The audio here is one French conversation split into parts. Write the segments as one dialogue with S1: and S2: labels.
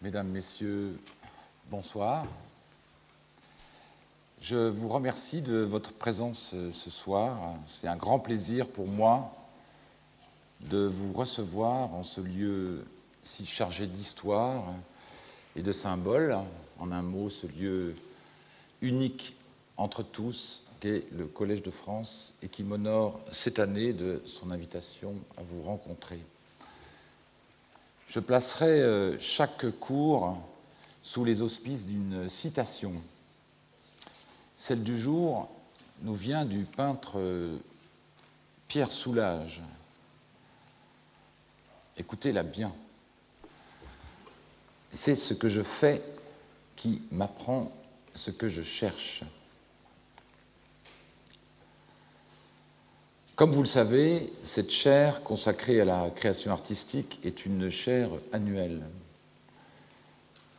S1: Mesdames, Messieurs, bonsoir. Je vous remercie de votre présence ce soir. C'est un grand plaisir pour moi de vous recevoir en ce lieu si chargé d'histoire et de symboles. En un mot, ce lieu unique entre tous qu'est le Collège de France et qui m'honore cette année de son invitation à vous rencontrer. Je placerai chaque cours sous les auspices d'une citation. Celle du jour nous vient du peintre Pierre Soulages. Écoutez-la bien. C'est ce que je fais qui m'apprend ce que je cherche. Comme vous le savez, cette chaire consacrée à la création artistique est une chaire annuelle.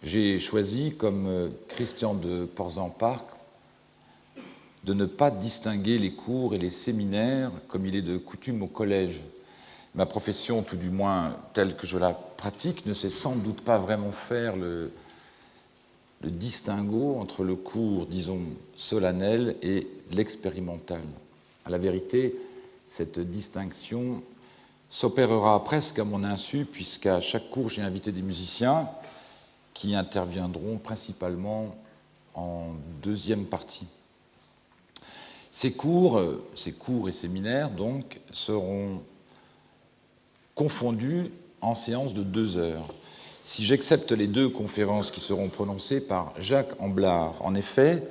S1: J'ai choisi, comme Christian de Portzamparc, de ne pas distinguer les cours et les séminaires comme il est de coutume au collège. Ma profession, tout du moins telle que je la pratique, ne sait sans doute pas vraiment faire le distinguo entre le cours, disons, solennel et l'expérimental. À la vérité, cette distinction s'opérera presque à mon insu, puisqu'à chaque cours, j'ai invité des musiciens qui interviendront principalement en deuxième partie. Ces cours et séminaires, donc, seront confondus en séances de 2 heures. Si j'accepte les 2 conférences qui seront prononcées par Jacques Amblard, en effet,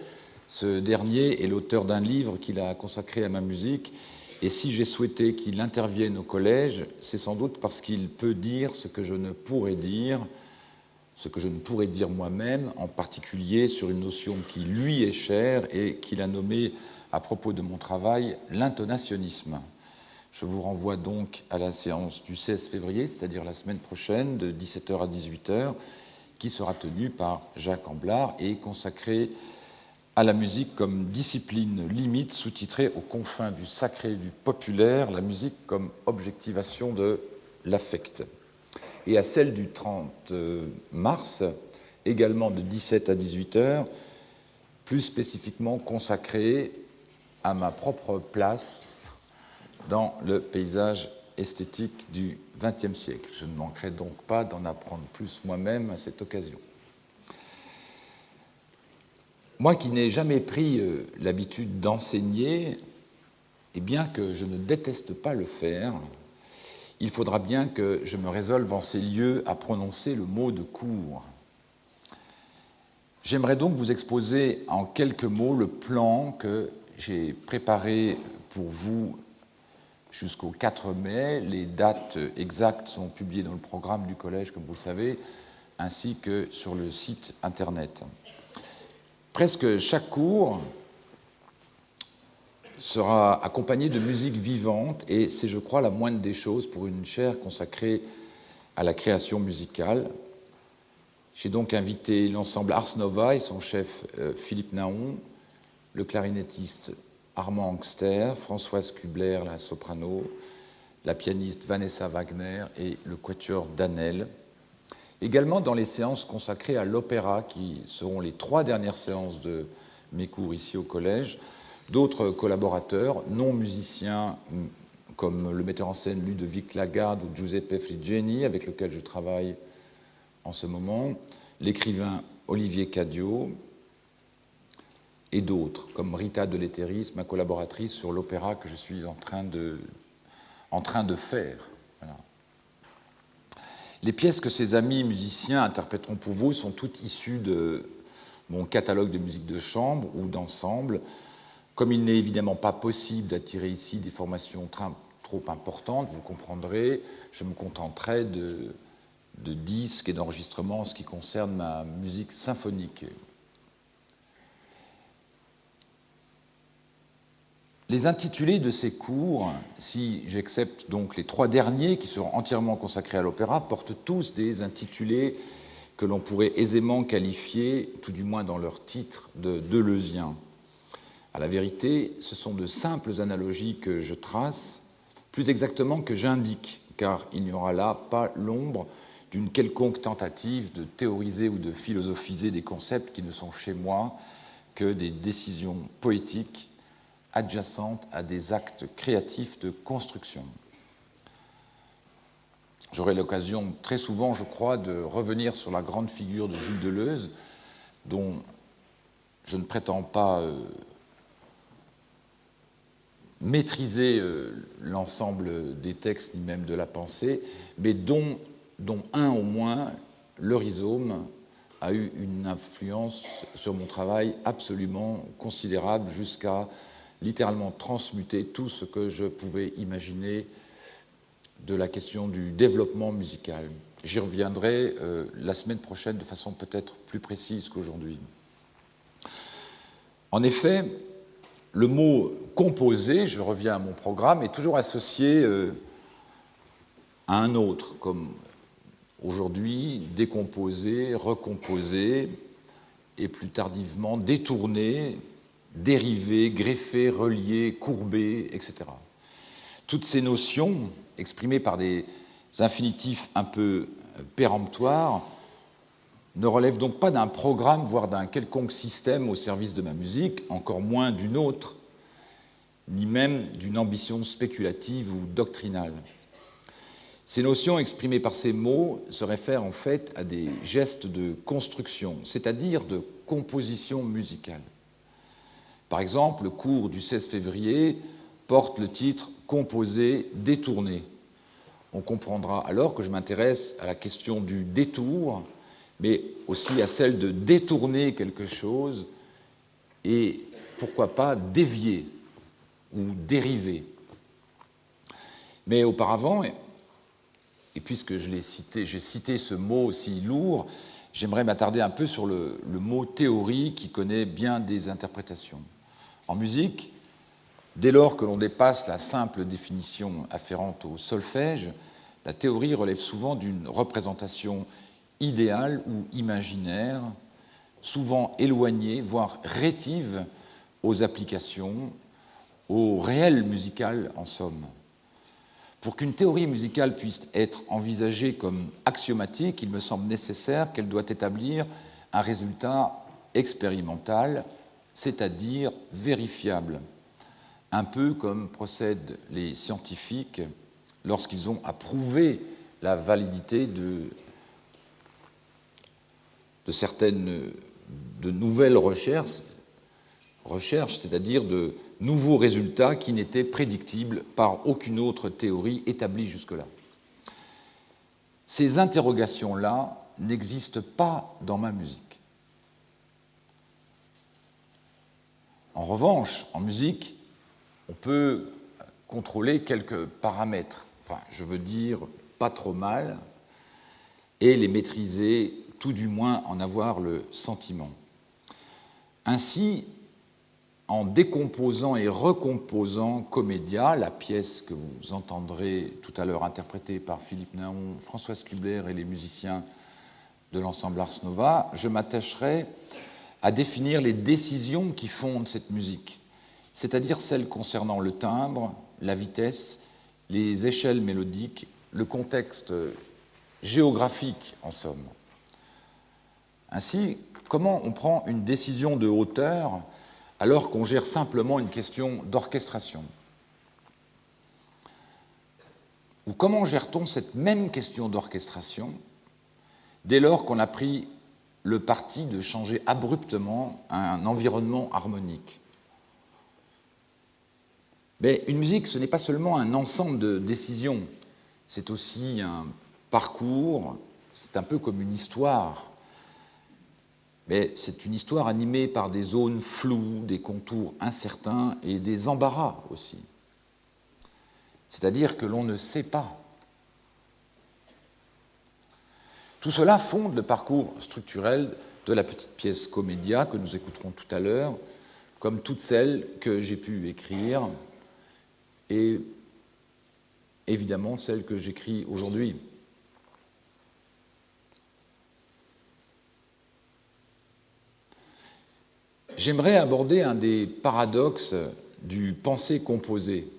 S1: ce dernier est l'auteur d'un livre qu'il a consacré à ma musique, et si j'ai souhaité qu'il intervienne au collège, c'est sans doute parce qu'il peut dire ce que je ne pourrais dire, ce que je ne pourrais dire moi-même, en particulier sur une notion qui lui est chère et qu'il a nommée à propos de mon travail l'intonationnisme. Je vous renvoie donc à la séance du 16 février, c'est-à-dire la semaine prochaine, de 17h à 18h, qui sera tenue par Jacques Amblard et consacrée à la musique comme discipline limite, sous-titrée aux confins du sacré et du populaire, la musique comme objectivation de l'affect. Et à celle du 30 mars, également de 17 à 18h, plus spécifiquement consacrée à ma propre place dans le paysage esthétique du XXe siècle. Je ne manquerai donc pas d'en apprendre plus moi-même à cette occasion. Moi qui n'ai jamais pris l'habitude d'enseigner, et bien que je ne déteste pas le faire, il faudra bien que je me résolve en ces lieux à prononcer le mot de cours. J'aimerais donc vous exposer en quelques mots le plan que j'ai préparé pour vous jusqu'au 4 mai. Les dates exactes sont publiées dans le programme du collège, comme vous le savez, ainsi que sur le site Internet. Presque chaque cours sera accompagné de musique vivante, et c'est, je crois, la moindre des choses pour une chaire consacrée à la création musicale. J'ai donc invité l'ensemble Ars Nova et son chef Philippe Naon, le clarinettiste Armand Angster, Françoise Kubler, la soprano, la pianiste Vanessa Wagner et le quatuor Danel. Également dans les séances consacrées à l'opéra, qui seront les 3 dernières séances de mes cours ici au collège, d'autres collaborateurs non musiciens comme le metteur en scène Ludovic Lagarde ou Giuseppe Friggeni, avec lequel je travaille en ce moment, l'écrivain Olivier Cadio, et d'autres, comme Rita de Letteris, ma collaboratrice sur l'opéra que je suis en train de faire. Voilà. Les pièces que ces amis musiciens interpréteront pour vous sont toutes issues de mon catalogue de musique de chambre ou d'ensemble. Comme il n'est évidemment pas possible d'attirer ici des formations trop importantes, vous comprendrez, je me contenterai de disques et d'enregistrements en ce qui concerne ma musique symphonique. Les intitulés de ces cours, si j'accepte donc les 3 derniers qui seront entièrement consacrés à l'opéra, portent tous des intitulés que l'on pourrait aisément qualifier, tout du moins dans leur titre, de deleuziens. À la vérité, ce sont de simples analogies que je trace, plus exactement que j'indique, car il n'y aura là pas l'ombre d'une quelconque tentative de théoriser ou de philosophiser des concepts qui ne sont chez moi que des décisions poétiques adjacentes à des actes créatifs de construction. J'aurai l'occasion très souvent, je crois, de revenir sur la grande figure de Gilles Deleuze, dont je ne prétends pas maîtriser l'ensemble des textes, ni même de la pensée, mais dont un au moins, le rhizome, a eu une influence sur mon travail absolument considérable, jusqu'à littéralement transmuter tout ce que je pouvais imaginer de la question du développement musical. J'y reviendrai la semaine prochaine de façon peut-être plus précise qu'aujourd'hui. En effet, le mot « composer », je reviens à mon programme, est toujours associé à un autre, comme aujourd'hui « décomposer »,« recomposer », et plus tardivement « détourner »,« dériver »,« greffer »,« relier »,« courber », etc. Toutes ces notions, exprimées par des infinitifs un peu péremptoires, ne relèvent donc pas d'un programme, voire d'un quelconque système au service de ma musique, encore moins d'une autre, ni même d'une ambition spéculative ou doctrinale. Ces notions exprimées par ces mots se réfèrent en fait à des gestes de construction, c'est-à-dire de composition musicale. Par exemple, le cours du 16 février porte le titre « Composer, détourner ». On comprendra alors que je m'intéresse à la question du détour, mais aussi à celle de détourner quelque chose et, pourquoi pas, dévier ou dériver. Mais auparavant, et puisque j'ai cité ce mot aussi lourd, j'aimerais m'attarder un peu sur le mot théorie qui connaît bien des interprétations. En musique, dès lors que l'on dépasse la simple définition afférente au solfège, la théorie relève souvent d'une représentation idéale ou imaginaire, souvent éloignée, voire rétive aux applications, au réel musical en somme. Pour qu'une théorie musicale puisse être envisagée comme axiomatique, il me semble nécessaire qu'elle doit établir un résultat expérimental, c'est-à-dire vérifiable, un peu comme procèdent les scientifiques lorsqu'ils ont à prouver la validité de nouvelles recherches, c'est-à-dire de nouveaux résultats qui n'étaient prédictibles par aucune autre théorie établie jusque-là. Ces interrogations-là n'existent pas dans ma musique. En revanche, en musique, on peut contrôler quelques paramètres, enfin, je veux dire, pas trop mal, et les maîtriser, tout du moins en avoir le sentiment. Ainsi, en décomposant et recomposant Commedia, la pièce que vous entendrez tout à l'heure interprétée par Philippe Naon, Françoise Kubler et les musiciens de l'ensemble Ars Nova, je m'attacherai à définir les décisions qui fondent cette musique, c'est-à-dire celles concernant le timbre, la vitesse, les échelles mélodiques, le contexte géographique en somme. Ainsi, comment on prend une décision de hauteur alors qu'on gère simplement une question d'orchestration? Ou comment gère-t-on cette même question d'orchestration dès lors qu'on a pris le parti de changer abruptement un environnement harmonique? Mais une musique, ce n'est pas seulement un ensemble de décisions, c'est aussi un parcours, c'est un peu comme une histoire. Mais c'est une histoire animée par des zones floues, des contours incertains et des embarras aussi. C'est-à-dire que l'on ne sait pas. Tout cela fonde le parcours structurel de la petite pièce Commedia que nous écouterons tout à l'heure, comme toutes celles que j'ai pu écrire et évidemment celles que j'écris aujourd'hui. J'aimerais aborder un des paradoxes du penser composé,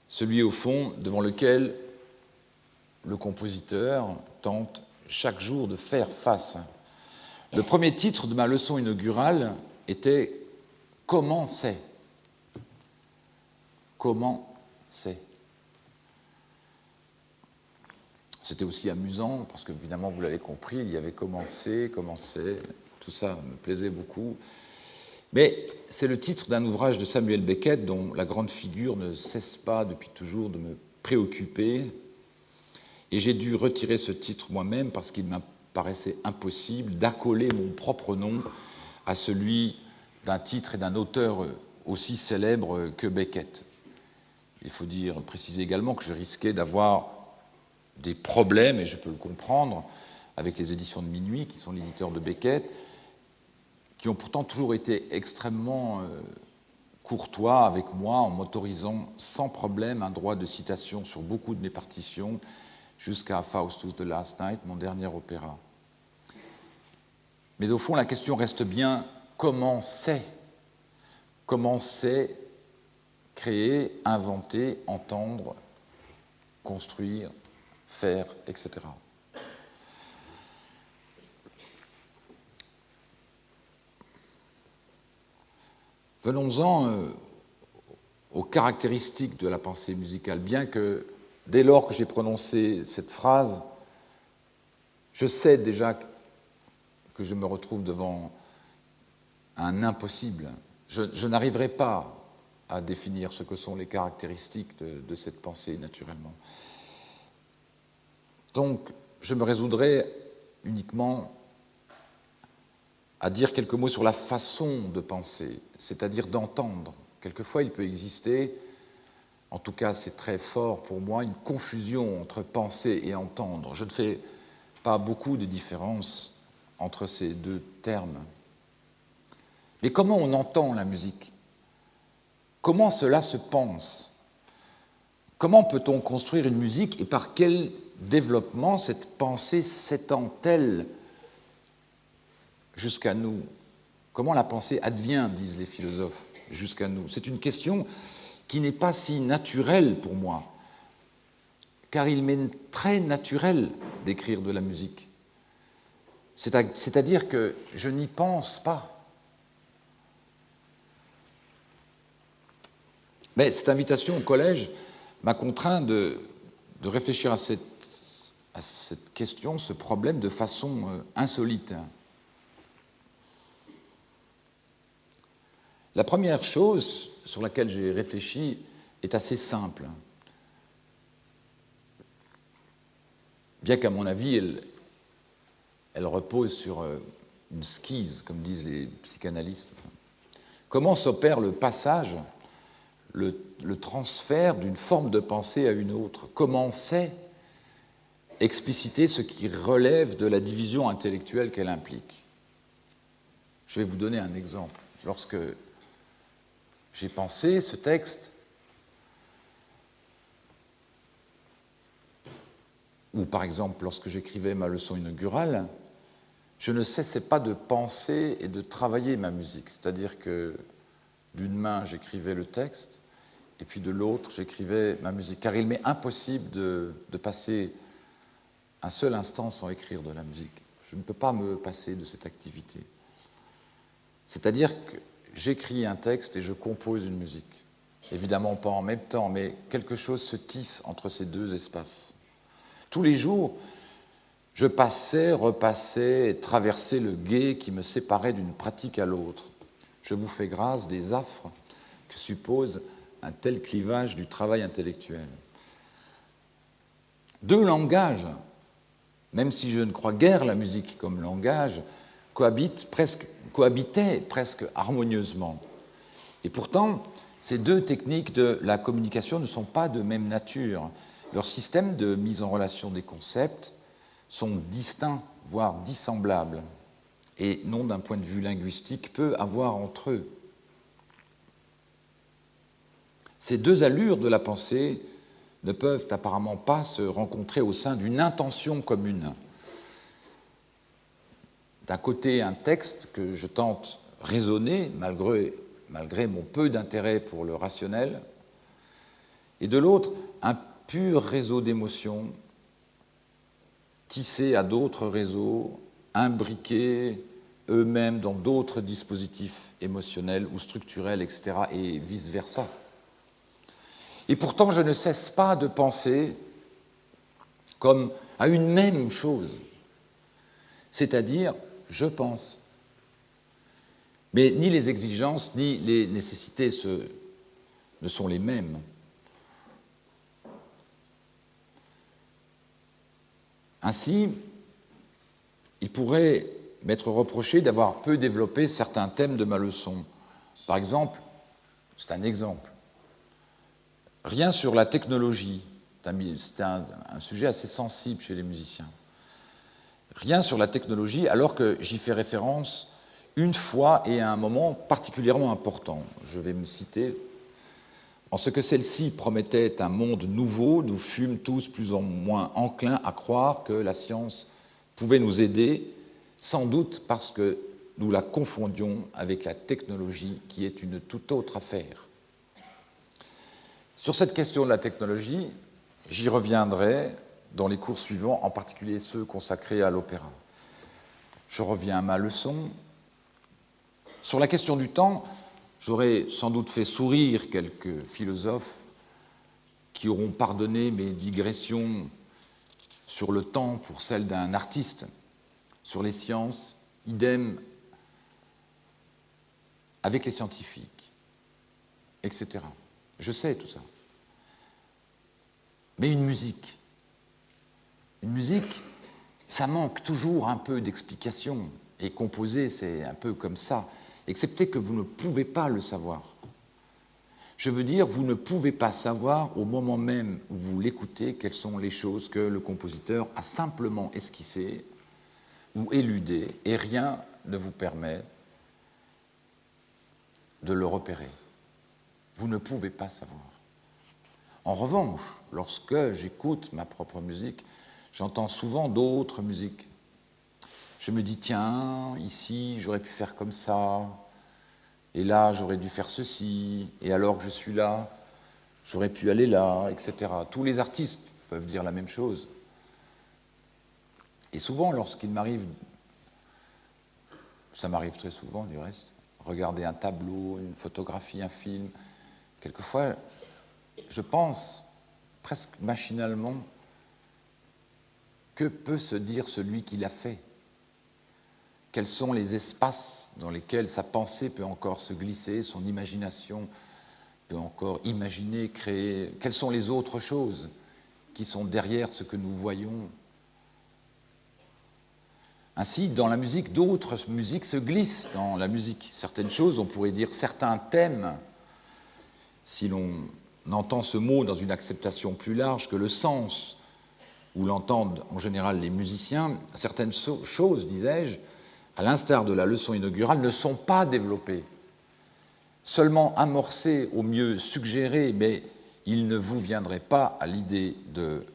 S1: celui au fond devant lequel le compositeur tente chaque jour de faire face. Le premier titre de ma leçon inaugurale était « Comment c'est ?» Comment c'est ? C'était aussi amusant, parce que, évidemment, vous l'avez compris, il y avait commencé, tout ça me plaisait beaucoup. Mais c'est le titre d'un ouvrage de Samuel Beckett, dont la grande figure ne cesse pas depuis toujours de me préoccuper. Et j'ai dû retirer ce titre moi-même, parce qu'il m'apparaissait impossible d'accoler mon propre nom à celui d'un titre et d'un auteur aussi célèbre que Beckett. Il faut préciser également que je risquais d'avoir des problèmes, et je peux le comprendre, avec les éditions de Minuit, qui sont l'éditeur de Beckett, qui ont pourtant toujours été extrêmement courtois avec moi, en m'autorisant sans problème un droit de citation sur beaucoup de mes partitions, jusqu'à Faustus the Last Night, mon dernier opéra. Mais au fond, la question reste bien comment c'est créer, inventer, entendre, construire, faire, etc. Venons-en aux caractéristiques de la pensée musicale, bien que dès lors que j'ai prononcé cette phrase, je sais déjà que je me retrouve devant un impossible. Je n'arriverai pas à définir ce que sont les caractéristiques de cette pensée, naturellement. Donc, je me résoudrai uniquement à dire quelques mots sur la façon de penser, c'est-à-dire d'entendre. Quelquefois, il peut exister, en tout cas c'est très fort pour moi, une confusion entre penser et entendre. Je ne fais pas beaucoup de différence entre ces deux termes. Mais comment on entend la musique ? Comment cela se pense ? Comment peut-on construire une musique et par quel développement cette pensée s'étend-elle jusqu'à nous ? Comment la pensée advient, disent les philosophes, jusqu'à nous ? C'est une question qui n'est pas si naturelle pour moi, car il m'est très naturel d'écrire de la musique. C'est-à-dire que je n'y pense pas. Mais cette invitation au collège m'a contraint de réfléchir à cette question, ce problème, de façon insolite. La première chose sur laquelle j'ai réfléchi est assez simple. Bien qu'à mon avis, elle repose sur une schise, comme disent les psychanalystes. Comment s'opère le passage, le transfert d'une forme de pensée à une autre ? Comment c'est expliciter ce qui relève de la division intellectuelle qu'elle implique ? Je vais vous donner un exemple. Lorsque j'ai pensé ce texte, ou par exemple lorsque j'écrivais ma leçon inaugurale, je ne cessais pas de penser et de travailler ma musique. C'est-à-dire que d'une main, j'écrivais le texte, et puis de l'autre, j'écrivais ma musique. Car il m'est impossible de passer un seul instant sans écrire de la musique. Je ne peux pas me passer de cette activité. C'est-à-dire que j'écris un texte et je compose une musique. Évidemment pas en même temps, mais quelque chose se tisse entre ces deux espaces. Tous les jours, je passais, repassais et traversais le gué qui me séparait d'une pratique à l'autre. Je vous fais grâce des affres que suppose un tel clivage du travail intellectuel. Deux langages, même si je ne crois guère la musique comme langage, cohabitaient presque harmonieusement. Et pourtant, ces deux techniques de la communication ne sont pas de même nature. Leurs systèmes de mise en relation des concepts sont distincts, voire dissemblables, et non d'un point de vue linguistique, peu à voir entre eux. Ces deux allures de la pensée ne peuvent apparemment pas se rencontrer au sein d'une intention commune. D'un côté, un texte que je tente raisonner, malgré mon peu d'intérêt pour le rationnel, et de l'autre, un pur réseau d'émotions tissés à d'autres réseaux, imbriqués eux-mêmes dans d'autres dispositifs émotionnels ou structurels, etc., et vice-versa. Et pourtant, je ne cesse pas de penser comme à une même chose, c'est-à-dire, je pense. Mais ni les exigences, ni les nécessités ne sont les mêmes. Ainsi, il pourrait m'être reproché d'avoir peu développé certains thèmes de ma leçon. Par exemple, c'est un exemple, rien sur la technologie, c'est un sujet assez sensible chez les musiciens. Rien sur la technologie alors que j'y fais référence une fois et à un moment particulièrement important. Je vais me citer. En ce que celle-ci promettait un monde nouveau, nous fûmes tous plus ou moins enclins à croire que la science pouvait nous aider, sans doute parce que nous la confondions avec la technologie, qui est une toute autre affaire. Sur cette question de la technologie, j'y reviendrai dans les cours suivants, en particulier ceux consacrés à l'opéra. Je reviens à ma leçon. Sur la question du temps, j'aurais sans doute fait sourire quelques philosophes qui auront pardonné mes digressions sur le temps pour celles d'un artiste, sur les sciences, idem avec les scientifiques, etc. Je sais tout ça. Mais une musique, ça manque toujours un peu d'explication. Et composer, c'est un peu comme ça, excepté que vous ne pouvez pas le savoir. Je veux dire, vous ne pouvez pas savoir au moment même où vous l'écoutez quelles sont les choses que le compositeur a simplement esquissées ou éludées, et rien ne vous permet de le repérer. Vous ne pouvez pas savoir. En revanche, lorsque j'écoute ma propre musique, j'entends souvent d'autres musiques. Je me dis, tiens, ici, j'aurais pu faire comme ça, et là, j'aurais dû faire ceci, et alors que je suis là, j'aurais pu aller là, etc. Tous les artistes peuvent dire la même chose. Et souvent, lorsqu'il m'arrive, ça m'arrive très souvent du reste, regarder un tableau, une photographie, un film, quelquefois, je pense presque machinalement, que peut se dire celui qui l'a fait? Quels sont les espaces dans lesquels sa pensée peut encore se glisser, son imagination peut encore imaginer, créer? Quelles sont les autres choses qui sont derrière ce que nous voyons? Ainsi, dans la musique, d'autres musiques se glissent dans la musique. Certaines choses, on pourrait dire certains thèmes, si l'on entend ce mot dans une acceptation plus large que le sens, où l'entendent en général les musiciens, certaines choses, disais-je, à l'instar de la leçon inaugurale, ne sont pas développées, seulement amorcées, au mieux suggérées, mais il ne vous viendrait pas à l'idée de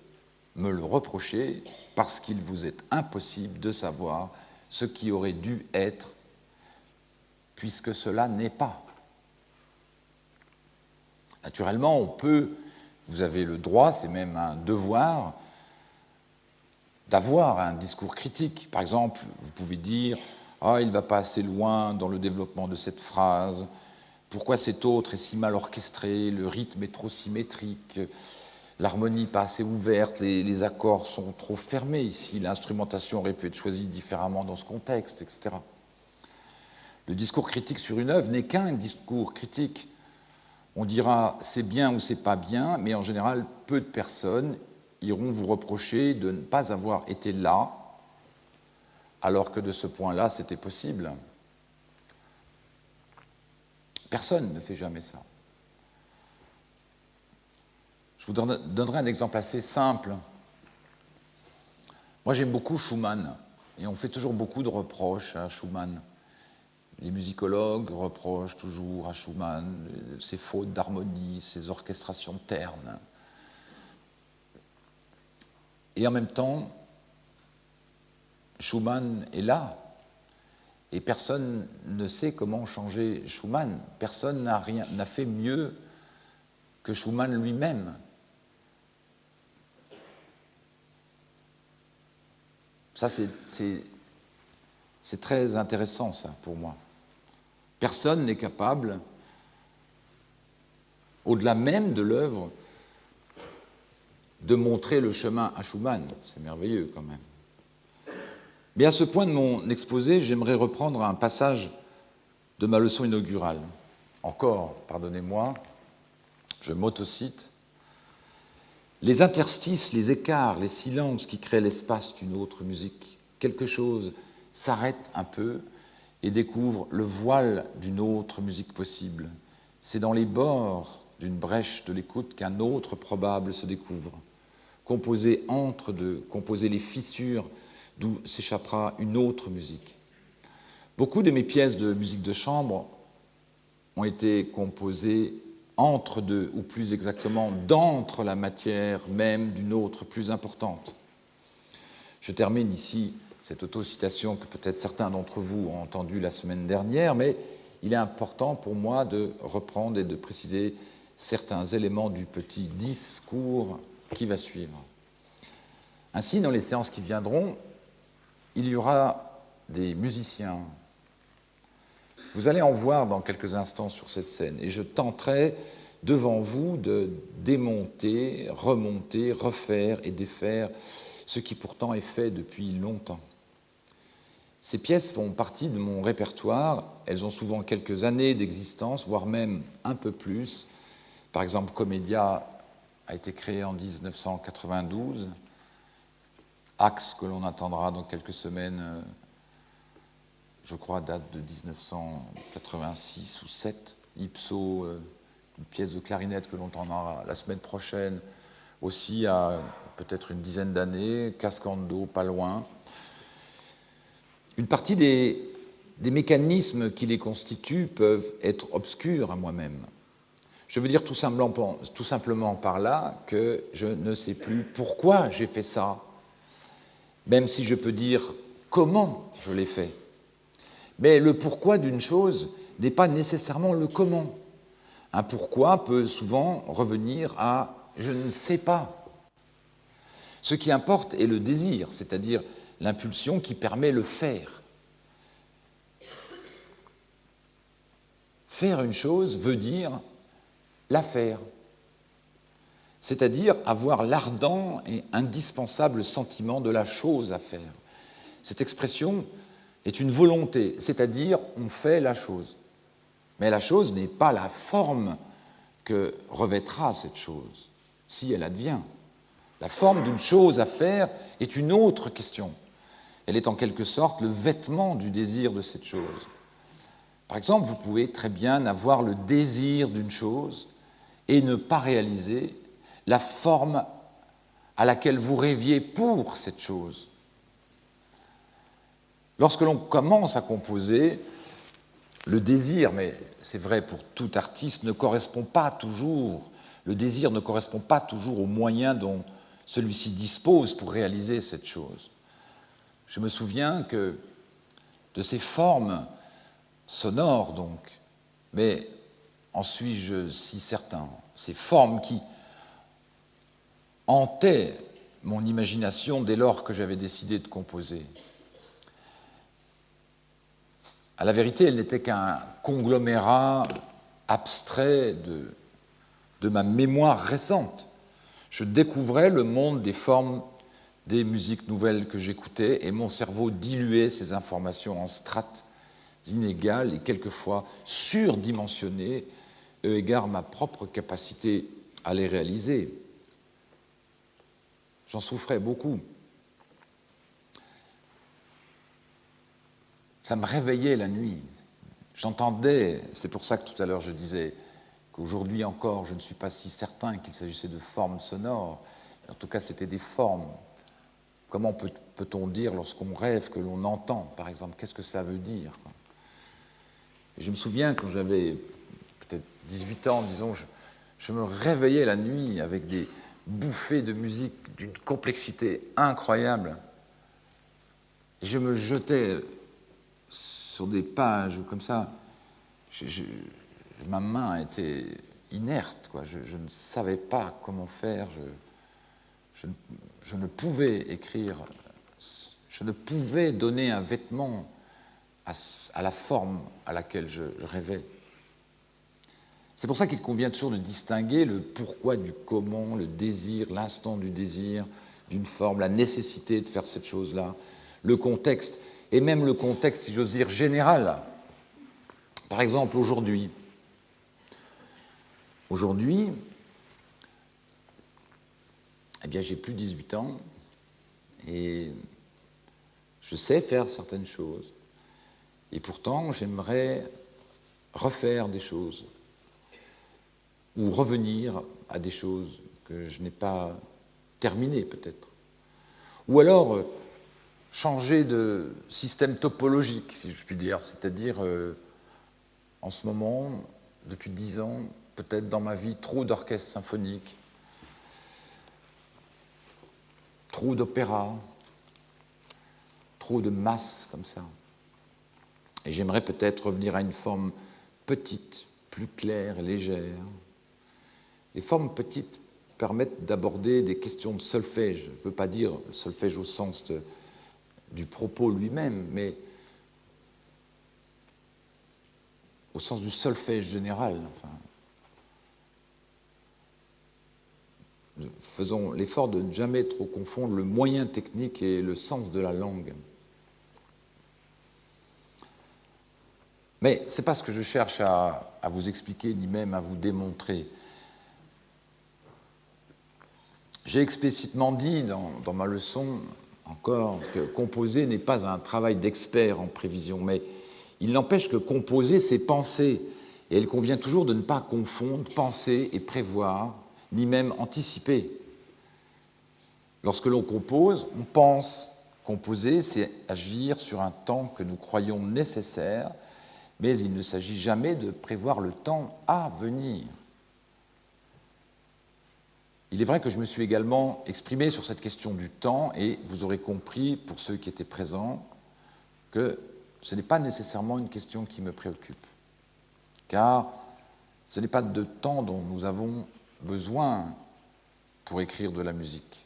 S1: me le reprocher parce qu'il vous est impossible de savoir ce qui aurait dû être, puisque cela n'est pas. Naturellement, on peut, vous avez le droit, c'est même un devoir, d'avoir un discours critique. Par exemple, vous pouvez dire « Ah, il ne va pas assez loin dans le développement de cette phrase. Pourquoi cette autre est si mal orchestrée? Le rythme est trop symétrique. L'harmonie pas assez ouverte. Les accords sont trop fermés ici. L'instrumentation aurait pu être choisie différemment dans ce contexte, etc. » Le discours critique sur une œuvre n'est qu'un discours critique. On dira « c'est bien » ou « c'est pas bien », mais en général, peu de personnes iront vous reprocher de ne pas avoir été là, alors que de ce point-là, c'était possible. Personne ne fait jamais ça. Je vous donnerai un exemple assez simple. Moi, j'aime beaucoup Schumann, et on fait toujours beaucoup de reproches à Schumann. Les musicologues reprochent toujours à Schumann ses fautes d'harmonie, ses orchestrations ternes. Et en même temps, Schumann est là, et personne ne sait comment changer Schumann. Personne n'a fait mieux que Schumann lui-même. Ça, c'est très intéressant, ça, pour moi. Personne n'est capable, au-delà même de l'œuvre, de montrer le chemin à Schumann. C'est merveilleux, quand même. Mais à ce point de mon exposé, j'aimerais reprendre un passage de ma leçon inaugurale. Encore, pardonnez-moi, je m'autocite. Les interstices, les écarts, les silences qui créent l'espace d'une autre musique, quelque chose s'arrête un peu et découvre le voile d'une autre musique possible. C'est dans les bords d'une brèche de l'écoute qu'un autre probable se découvre. Composer entre deux, composer les fissures d'où s'échappera une autre musique. Beaucoup de mes pièces de musique de chambre ont été composées entre deux, ou plus exactement d'entre la matière même d'une autre plus importante. Je termine ici cette autocitation que peut-être certains d'entre vous ont entendue la semaine dernière, mais il est important pour moi de reprendre et de préciser certains éléments du petit discours qui va suivre. Ainsi, dans les séances qui viendront, il y aura des musiciens. Vous allez en voir dans quelques instants sur cette scène, et je tenterai devant vous de démonter, remonter, refaire et défaire ce qui pourtant est fait depuis longtemps. Ces pièces font partie de mon répertoire, elles ont souvent quelques années d'existence, voire même un peu plus. Par exemple, Commedia a été créé en 1992, Axe, que l'on attendra dans quelques semaines, je crois, date de 1986 ou 7, Ipso, une pièce de clarinette que l'on entendra la semaine prochaine, aussi à peut-être une dizaine d'années, Cascando, pas loin. Une partie des mécanismes qui les constituent peuvent être obscurs à moi-même. Je veux dire tout simplement par là que je ne sais plus pourquoi j'ai fait ça, même si je peux dire comment je l'ai fait. Mais le pourquoi d'une chose n'est pas nécessairement le comment. Un pourquoi peut souvent revenir à « je ne sais pas ». Ce qui importe est le désir, c'est-à-dire l'impulsion qui permet le faire. Faire une chose veut dire la faire, c'est-à-dire avoir l'ardent et indispensable sentiment de la chose à faire. Cette expression est une volonté, c'est-à-dire on fait la chose. Mais la chose n'est pas la forme que revêtera cette chose, si elle advient. La forme d'une chose à faire est une autre question. Elle est en quelque sorte le vêtement du désir de cette chose. Par exemple, vous pouvez très bien avoir le désir d'une chose et ne pas réaliser la forme à laquelle vous rêviez pour cette chose. Lorsque l'on commence à composer, le désir, mais c'est vrai pour tout artiste, ne correspond pas toujours, le désir ne correspond pas toujours aux moyens dont celui-ci dispose pour réaliser cette chose. Je me souviens que de ces formes sonores, donc, mais en suis-je si certain, ces formes qui hantaient mon imagination dès lors que j'avais décidé de composer. À la vérité, elle n'était qu'un conglomérat abstrait de ma mémoire récente. Je découvrais le monde des formes des musiques nouvelles que j'écoutais et mon cerveau diluait ces informations en strates inégales et quelquefois surdimensionnées eu égard à ma propre capacité à les réaliser. J'en souffrais beaucoup. Ça me réveillait la nuit. J'entendais, c'est pour ça que tout à l'heure je disais qu'aujourd'hui encore, je ne suis pas si certain qu'il s'agissait de formes sonores. En tout cas, c'était des formes. Comment peut-on dire lorsqu'on rêve que l'on entend, par exemple? Qu'est-ce que ça veut dire? Et je me souviens, quand j'avais peut-être 18 ans, disons, je me réveillais la nuit avec des bouffées de musique d'une complexité incroyable. Et je me jetais sur des pages comme ça. Ma main était inerte, quoi. Je ne savais pas comment faire. Je ne pouvais écrire Je ne pouvais donner un vêtement à la forme à laquelle je rêvais. C'est pour ça qu'il convient toujours de distinguer le pourquoi du comment, le désir, l'instant du désir, d'une forme, la nécessité de faire cette chose-là, le contexte, et même le contexte, si j'ose dire, général. Par exemple, aujourd'hui, eh bien, j'ai plus 18 ans et je sais faire certaines choses. Et pourtant, j'aimerais refaire des choses ou revenir à des choses que je n'ai pas terminées, peut-être. Ou alors, changer de système topologique, si je puis dire, c'est-à-dire, en ce moment, depuis 10 ans, peut-être dans ma vie, trop d'orchestres symphoniques, trop d'opéra, trop de masse comme ça. Et j'aimerais peut-être revenir à une forme petite, plus claire et légère. Les formes petites permettent d'aborder des questions de solfège. Je ne veux pas dire le solfège au sens du propos lui-même, mais au sens du solfège général. Enfin, faisons l'effort de ne jamais trop confondre le moyen technique et le sens de la langue. Mais ce n'est pas ce que je cherche à vous expliquer, ni même à vous démontrer. J'ai explicitement dit dans ma leçon, encore, que composer n'est pas un travail d'expert en prévision, mais il n'empêche que composer, c'est penser. Et il convient toujours de ne pas confondre penser et prévoir, ni même anticiper. Lorsque l'on compose, on pense. Composer, c'est agir sur un temps que nous croyons nécessaire, mais il ne s'agit jamais de prévoir le temps à venir. Il est vrai que je me suis également exprimé sur cette question du temps, et vous aurez compris, pour ceux qui étaient présents, que ce n'est pas nécessairement une question qui me préoccupe, car ce n'est pas de temps dont nous avons besoin pour écrire de la musique.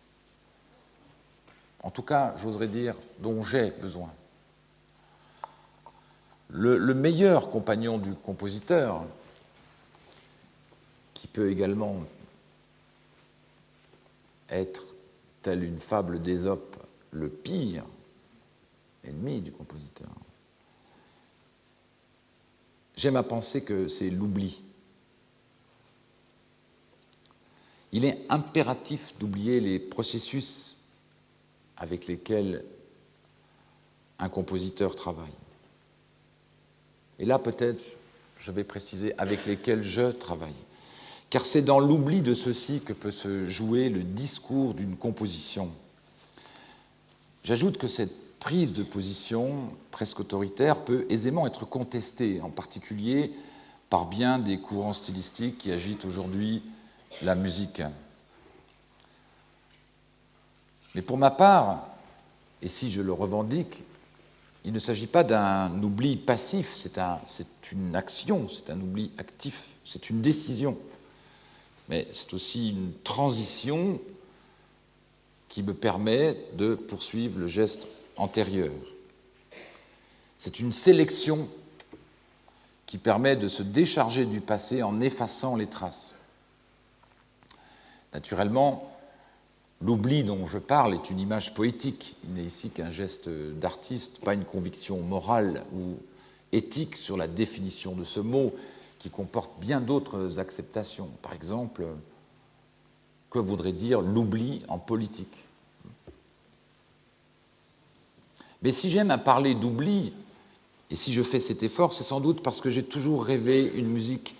S1: En tout cas, j'oserais dire, dont j'ai besoin. Le meilleur compagnon du compositeur, qui peut également être, telle une fable d'Ésope, le pire ennemi du compositeur. J'aime à penser que c'est l'oubli. Il est impératif d'oublier les processus avec lesquels un compositeur travaille. Et là, peut-être, je vais préciser, avec lesquels je travaille. Car c'est dans l'oubli de ceci que peut se jouer le discours d'une composition. J'ajoute que cette prise de position presque autoritaire peut aisément être contestée, en particulier par bien des courants stylistiques qui agitent aujourd'hui la musique. Mais pour ma part, et si je le revendique, il ne s'agit pas d'un oubli passif, c'est une action, c'est un oubli actif, c'est une décision. Mais c'est aussi une transition qui me permet de poursuivre le geste antérieur. C'est une sélection qui permet de se décharger du passé en effaçant les traces. Naturellement, l'oubli dont je parle est une image poétique. Il n'est ici qu'un geste d'artiste, pas une conviction morale ou éthique sur la définition de ce mot qui comporte bien d'autres acceptations. Par exemple, que voudrait dire l'oubli en politique ? Mais si j'aime à parler d'oubli, et si je fais cet effort, c'est sans doute parce que j'ai toujours rêvé une musique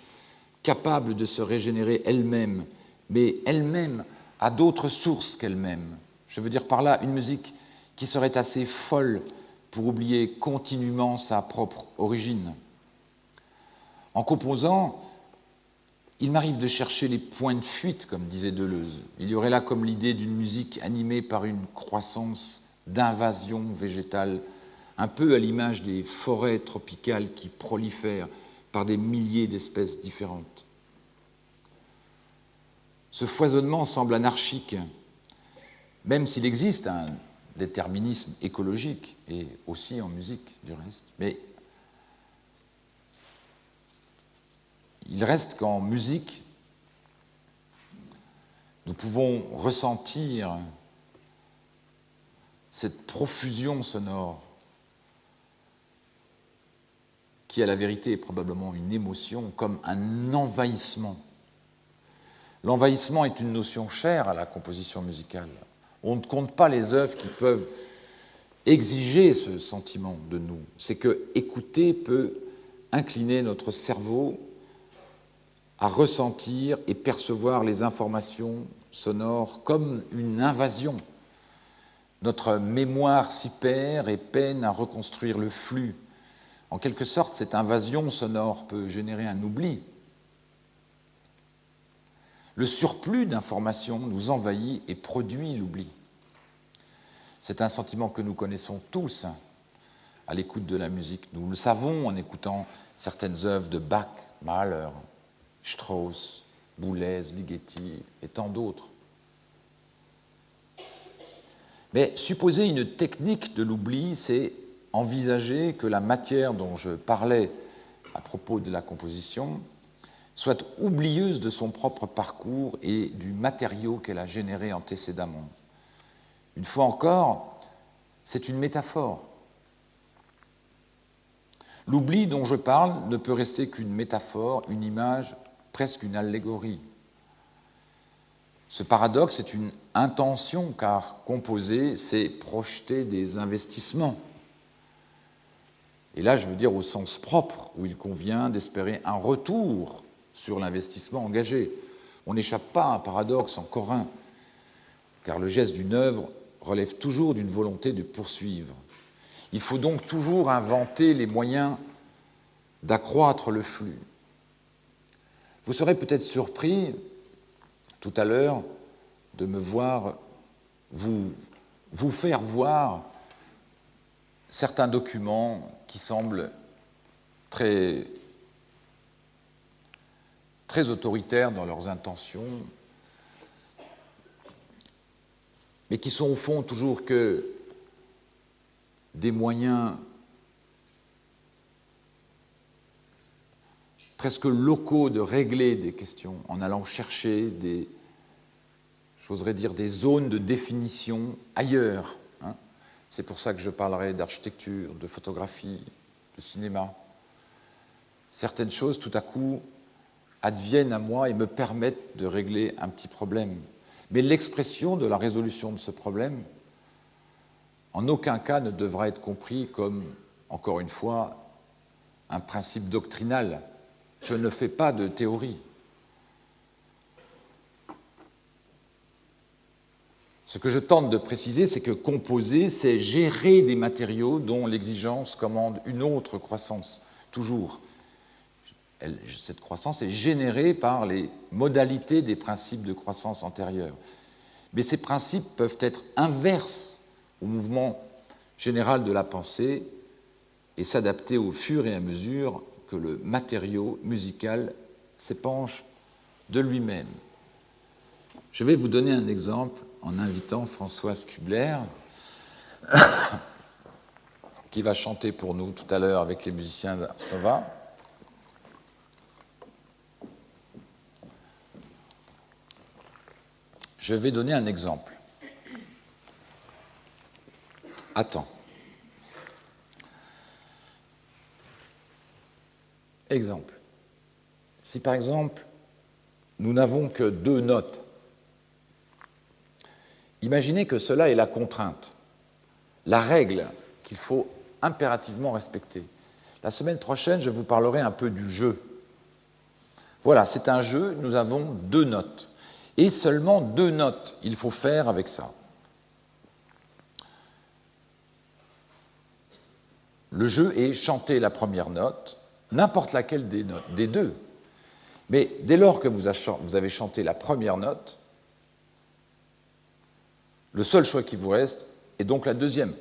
S1: capable de se régénérer elle-même, mais elle-même à d'autres sources qu'elle-même. Je veux dire par là une musique qui serait assez folle pour oublier continuellement sa propre origine. En composant, il m'arrive de chercher les points de fuite, comme disait Deleuze. Il y aurait là comme l'idée d'une musique animée par une croissance d'invasion végétale, un peu à l'image des forêts tropicales qui prolifèrent par des milliers d'espèces différentes. Ce foisonnement semble anarchique, même s'il existe un déterminisme écologique, et aussi en musique, du reste. Mais il reste qu'en musique, nous pouvons ressentir cette profusion sonore qui, à la vérité, est probablement une émotion, comme un envahissement. L'envahissement est une notion chère à la composition musicale. On ne compte pas les œuvres qui peuvent exiger ce sentiment de nous. C'est que écouter peut incliner notre cerveau à ressentir et percevoir les informations sonores comme une invasion. Notre mémoire s'y perd et peine à reconstruire le flux. En quelque sorte, cette invasion sonore peut générer un oubli. Le surplus d'informations nous envahit et produit l'oubli. C'est un sentiment que nous connaissons tous à l'écoute de la musique. Nous le savons en écoutant certaines œuvres de Bach, Mahler, Strauss, Boulez, Ligeti et tant d'autres. Mais supposer une technique de l'oubli, c'est envisager que la matière dont je parlais à propos de la composition soit oublieuse de son propre parcours et du matériau qu'elle a généré antécédemment. Une fois encore, c'est une métaphore. L'oubli dont je parle ne peut rester qu'une métaphore, une image, presque une allégorie. Ce paradoxe est une intention, car composer, c'est projeter des investissements. Et là, je veux dire au sens propre, où il convient d'espérer un retour sur l'investissement engagé. On n'échappe pas à un paradoxe encore un, car le geste d'une œuvre relève toujours d'une volonté de poursuivre. Il faut donc toujours inventer les moyens d'accroître le flux. Vous serez peut-être surpris, tout à l'heure, de me voir vous faire voir certains documents qui semblent très autoritaires dans leurs intentions, mais qui sont au fond toujours que des moyens presque locaux de régler des questions en allant chercher des, j'oserais dire, des zones de définition ailleurs. C'est pour ça que je parlerai d'architecture, de photographie, de cinéma. Certaines choses, tout à coup, adviennent à moi et me permettent de régler un petit problème. Mais l'expression de la résolution de ce problème, en aucun cas ne devra être compris comme, encore une fois, un principe doctrinal. Je ne fais pas de théorie. Ce que je tente de préciser, c'est que composer, c'est gérer des matériaux dont l'exigence commande une autre croissance, toujours. Cette croissance est générée par les modalités des principes de croissance antérieurs. Mais ces principes peuvent être inverses au mouvement général de la pensée et s'adapter au fur et à mesure que le matériau musical s'épanche de lui-même. Je vais vous donner un exemple en invitant Françoise Kubler, qui va chanter pour nous tout à l'heure avec les musiciens d'Ars Nova. Je vais donner un exemple. Attends. Exemple. Si par exemple, nous n'avons que 2 notes, imaginez que cela est la contrainte, la règle qu'il faut impérativement respecter. La semaine prochaine, je vous parlerai un peu du jeu. Voilà, c'est un jeu, nous avons 2 notes. Et seulement 2 notes, il faut faire avec ça. Le jeu est chanter la première note, n'importe laquelle des 2. Mais dès lors que vous avez chanté la première note, le seul choix qui vous reste est donc la deuxième.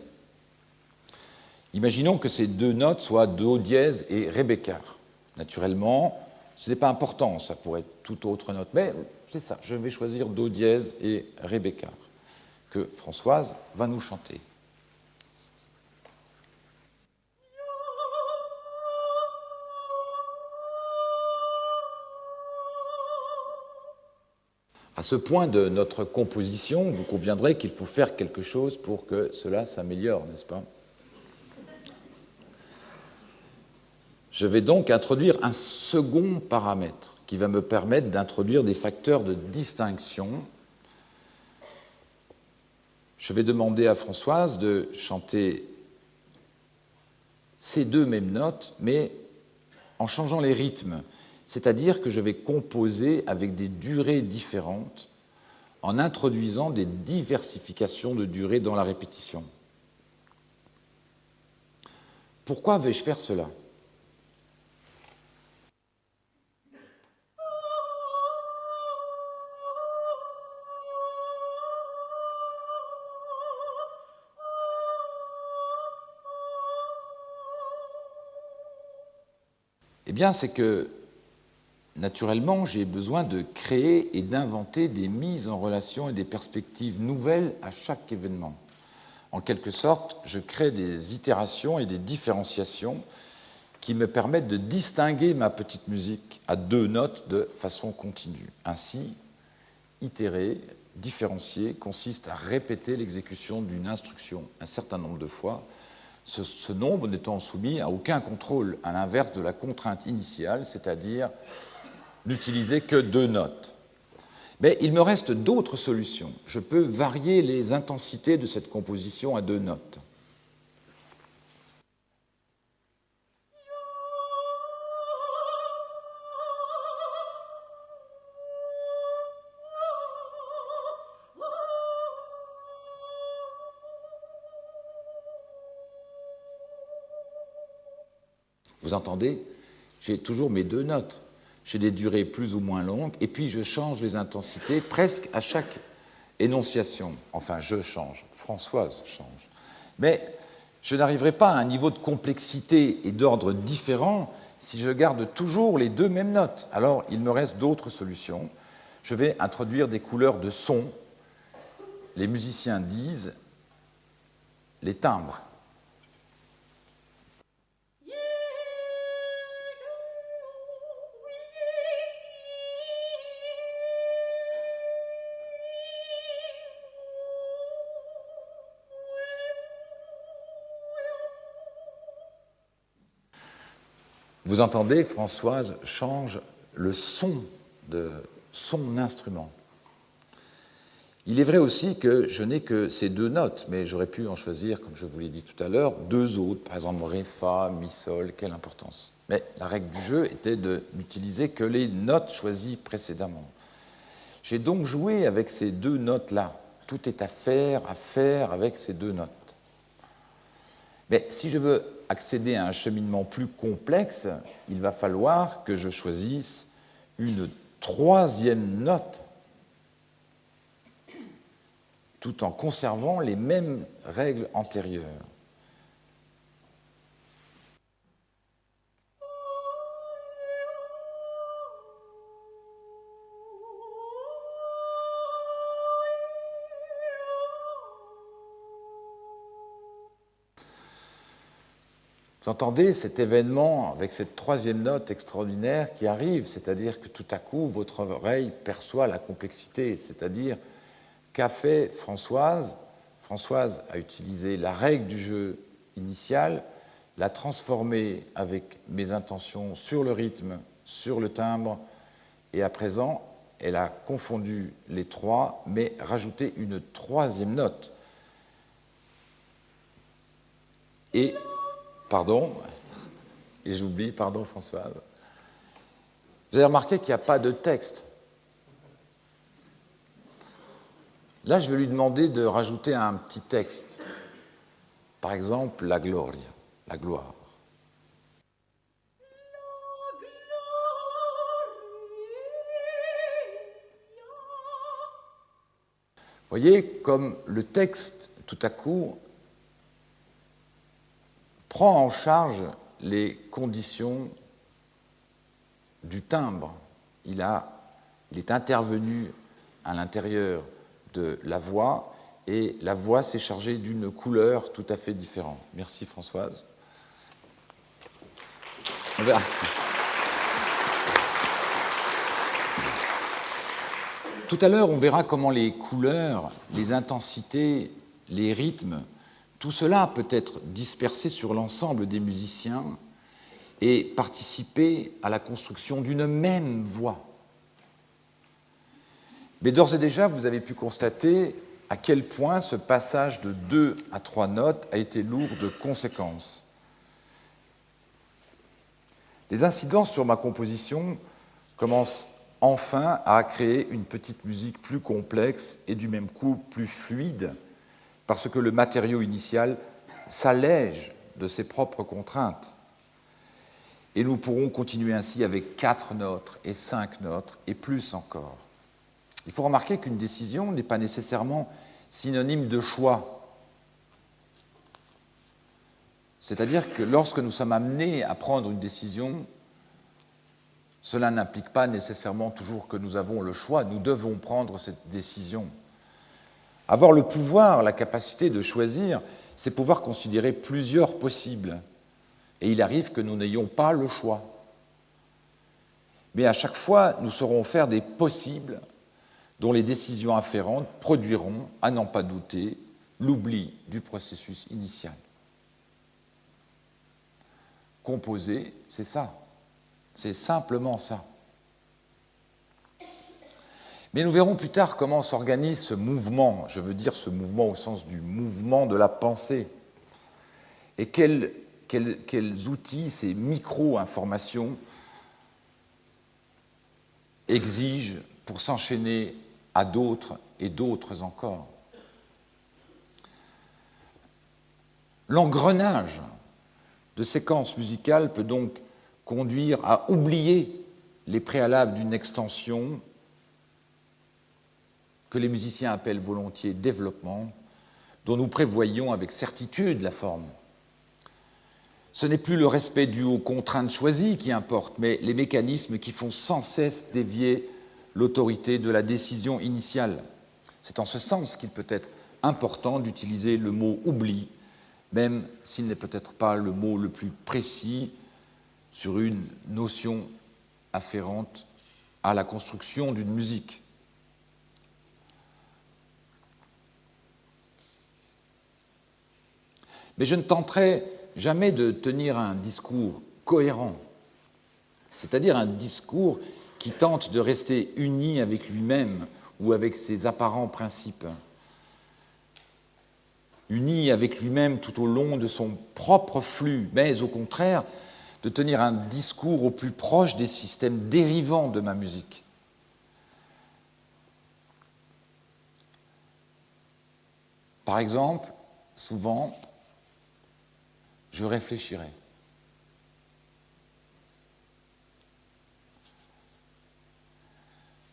S1: Imaginons que ces 2 notes soient Do dièse et Ré bécard. Naturellement, ce n'est pas important, ça pourrait être toute autre note, mais c'est ça, je vais choisir Do dièse et Ré bécard. que Françoise va nous chanter. À ce point de notre composition, vous conviendrez qu'il faut faire quelque chose pour que cela s'améliore, n'est-ce pas? Je vais donc introduire un second paramètre qui va me permettre d'introduire des facteurs de distinction. Je vais demander à Françoise de chanter ces deux mêmes notes, mais en changeant les rythmes. C'est-à-dire que je vais composer avec des durées différentes en introduisant des diversifications de durées dans la répétition. Pourquoi vais-je faire cela ? Eh bien, c'est que naturellement, j'ai besoin de créer et d'inventer des mises en relation et des perspectives nouvelles à chaque événement. En quelque sorte, je crée des itérations et des différenciations qui me permettent de distinguer ma petite musique à deux notes de façon continue. Ainsi, itérer, différencier, consiste à répéter l'exécution d'une instruction un certain nombre de fois, ce nombre n'étant soumis à aucun contrôle, à l'inverse de la contrainte initiale, c'est-à-dire n'utiliser que deux notes. Mais il me reste d'autres solutions. Je peux varier les intensités de cette composition à deux notes. Vous entendez ? J'ai toujours mes deux notes. J'ai des durées plus ou moins longues, et puis je change les intensités presque à chaque énonciation. Enfin, je change, Françoise change. Mais je n'arriverai pas à un niveau de complexité et d'ordre différent si je garde toujours les deux mêmes notes. Alors, il me reste d'autres solutions. Je vais introduire des couleurs de son. Les musiciens disent les timbres. Vous entendez, Françoise change le son de son instrument. Il est vrai aussi que je n'ai que ces deux notes, mais j'aurais pu en choisir, comme je vous l'ai dit tout à l'heure, deux autres, par exemple Ré, Fa, Mi, Sol, quelle importance. Mais la règle du jeu était de n'utiliser que les notes choisies précédemment. J'ai donc joué avec ces deux notes-là. Tout est à faire avec ces deux notes. Mais si je veux accéder à un cheminement plus complexe, il va falloir que je choisisse une troisième note tout en conservant les mêmes règles antérieures. Vous entendez cet événement avec cette troisième note extraordinaire qui arrive, c'est-à-dire que tout à coup, votre oreille perçoit la complexité, c'est-à-dire qu'a fait Françoise. Françoise a utilisé la règle du jeu initial, l'a transformée avec mes intentions sur le rythme, sur le timbre, et à présent, elle a confondu les trois, mais rajouté une troisième note. Et pardon, et j'oublie, pardon Françoise. Vous avez remarqué qu'il n'y a pas de texte. Là, je vais lui demander de rajouter un petit texte. Par exemple, la gloria, la gloire. Vous voyez, comme le texte, tout à coup, prend en charge les conditions du timbre. Il est intervenu à l'intérieur de la voix et la voix s'est chargée d'une couleur tout à fait différente. Merci Françoise. On verra. Tout à l'heure, on verra comment les couleurs, les intensités, les rythmes, tout cela peut être dispersé sur l'ensemble des musiciens et participer à la construction d'une même voix. Mais d'ores et déjà, vous avez pu constater à quel point ce passage de 2 à 3 notes a été lourd de conséquences. Les incidences sur ma composition commencent enfin à créer une petite musique plus complexe et du même coup plus fluide, parce que le matériau initial s'allège de ses propres contraintes. Et nous pourrons continuer ainsi avec 4 notes et 5 notes et plus encore. Il faut remarquer qu'une décision n'est pas nécessairement synonyme de choix. C'est-à-dire que lorsque nous sommes amenés à prendre une décision, cela n'implique pas nécessairement toujours que nous avons le choix, nous devons prendre cette décision. Avoir le pouvoir, la capacité de choisir, c'est pouvoir considérer plusieurs possibles. Et il arrive que nous n'ayons pas le choix. Mais à chaque fois, nous saurons faire des possibles dont les décisions afférentes produiront, à n'en pas douter, l'oubli du processus initial. Composer, c'est ça. C'est simplement ça. Mais nous verrons plus tard comment s'organise ce mouvement, je veux dire ce mouvement au sens du mouvement de la pensée, et quels outils ces micro-informations exigent pour s'enchaîner à d'autres et d'autres encore. L'engrenage de séquences musicales peut donc conduire à oublier les préalables d'une extension que les musiciens appellent volontiers développement, dont nous prévoyons avec certitude la forme. Ce n'est plus le respect dû aux contraintes choisies qui importe, mais les mécanismes qui font sans cesse dévier l'autorité de la décision initiale. C'est en ce sens qu'il peut être important d'utiliser le mot « oubli », même s'il n'est peut-être pas le mot le plus précis sur une notion afférente à la construction d'une musique. Mais je ne tenterai jamais de tenir un discours cohérent, c'est-à-dire un discours qui tente de rester uni avec lui-même ou avec ses apparents principes, uni avec lui-même tout au long de son propre flux, mais au contraire, de tenir un discours au plus proche des systèmes dérivants de ma musique. Par exemple, souvent, je réfléchirai.